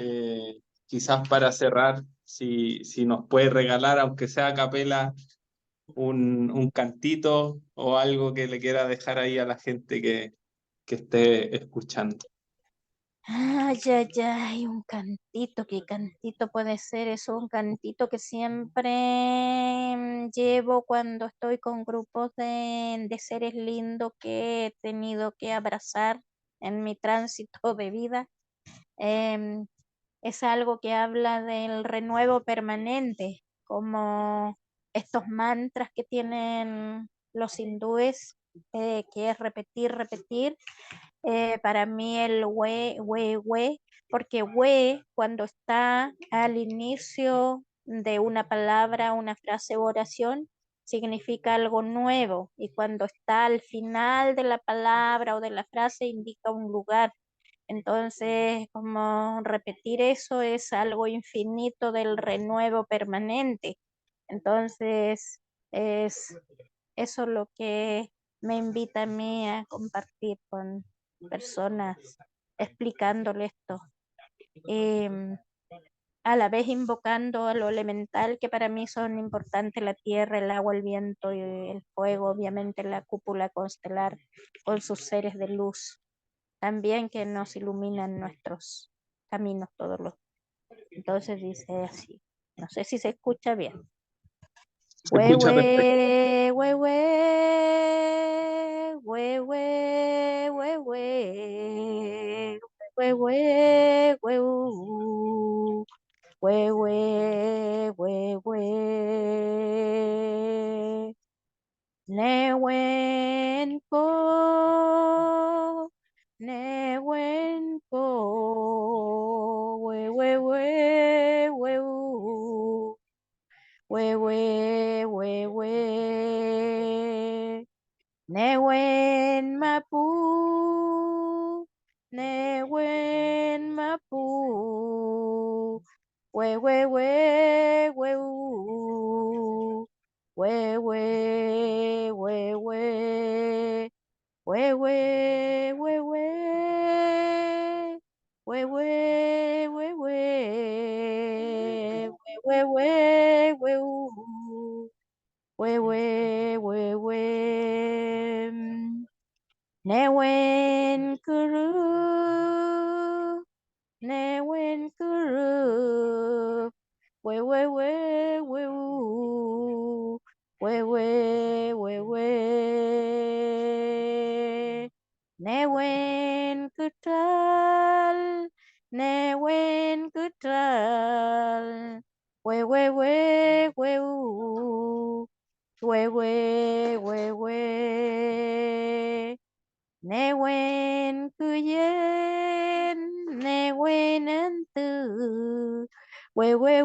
quizás para cerrar, si nos puede regalar, aunque sea a capela, un cantito o algo que le quiera dejar ahí a la gente que esté escuchando. Ay, ay, ay, un cantito, ¿qué cantito puede ser? Es un cantito que siempre llevo cuando estoy con grupos de seres lindos que he tenido que abrazar en mi tránsito de vida. Em, es algo que habla del renuevo permanente, como estos mantras que tienen los hindúes, que es repetir, repetir. Para mí el we, porque we cuando está al inicio de una palabra, una frase o oración, significa algo nuevo, y cuando está al final de la palabra o de la frase indica un lugar. Entonces, como repetir eso es algo infinito del renuevo permanente. Entonces, es eso lo que me invita a mí a compartir con personas, explicándole esto. Em, a la vez invocando a lo elemental que para mí son importantes: la tierra, el agua, el viento y el fuego, obviamente la cúpula constelar con sus seres de luz, también que nos iluminan nuestros caminos todos los. Entonces dice así, no sé si se escucha bien. Se escucha perfecto. Newenko, Newenko, Newen Mapu, Newen Mapu, we we we we we we we we we we Newen kuru, Newen kuru, we we Newen kutral, Newen kutral, we we Newen kuyen, Newen antu, we we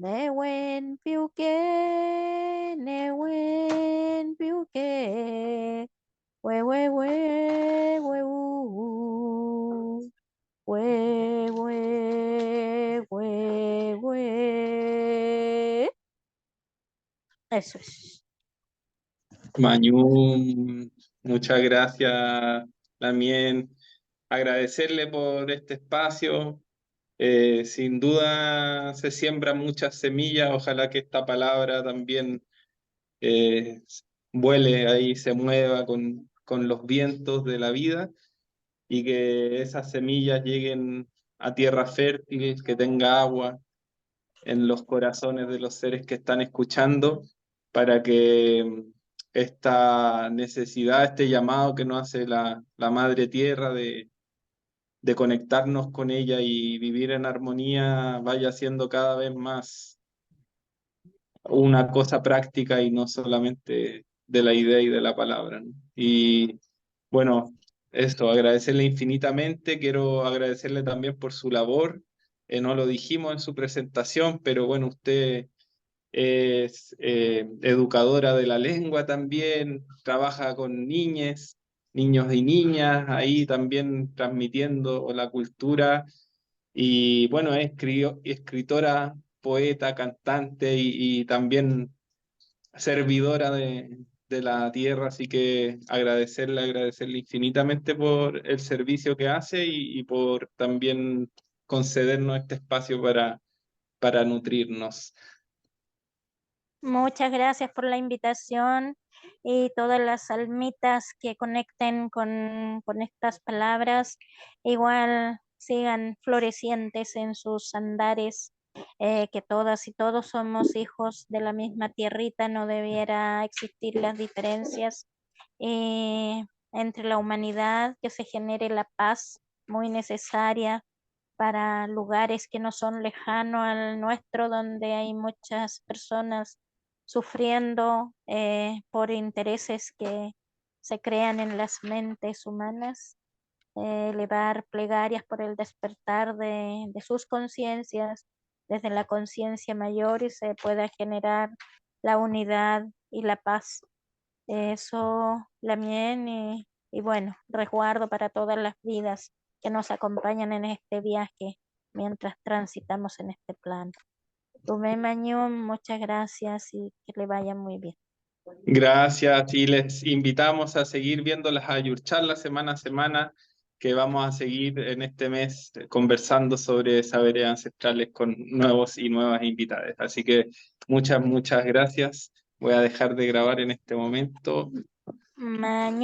Newen piuke, Newen piuke, we Eso es. Mañú, muchas gracias también. Agradecerle por este espacio. Sin duda se siembran muchas semillas. Ojalá que esta palabra también eh, vuele ahí, se mueva con los vientos de la vida y que esas semillas lleguen a tierra fértil, que tenga agua en los corazones de los seres que están escuchando, para que esta necesidad, este llamado que nos hace la Madre Tierra de conectarnos con ella y vivir en armonía vaya siendo cada vez más una cosa práctica y no solamente de la idea y de la palabra, ¿no? Y bueno, esto, agradecerle infinitamente, quiero agradecerle también por su labor. No lo dijimos en su presentación, pero bueno, usted es educadora de la lengua también, trabaja con niños y niñas, ahí también transmitiendo la cultura. Y bueno, es escritora, poeta, cantante y también servidora de la tierra, así que agradecerle infinitamente por el servicio que hace y por también concedernos este espacio para nutrirnos. Muchas gracias por la invitación y todas las almitas que conecten con estas palabras, igual sigan florecientes en sus andares, que todas y todos somos hijos de la misma tierrita, no debiera existir las diferencias entre la humanidad, que se genere la paz muy necesaria para lugares que no son lejanos al nuestro, donde hay muchas personas sufriendo por intereses que se crean en las mentes humanas, elevar plegarias por el despertar de sus conciencias desde la conciencia mayor y se pueda generar la unidad y la paz. Eso, Lamien, y bueno, resguardo para todas las vidas que nos acompañan en este viaje mientras transitamos en este plano. Rubén Mañón, muchas gracias y que le vaya muy bien. Gracias y les invitamos a seguir viendo las Ayurcharlas semana a semana, que vamos a seguir en este mes conversando sobre saberes ancestrales con nuevos y nuevas invitadas. Así que muchas gracias. Voy a dejar de grabar en este momento. Mañón.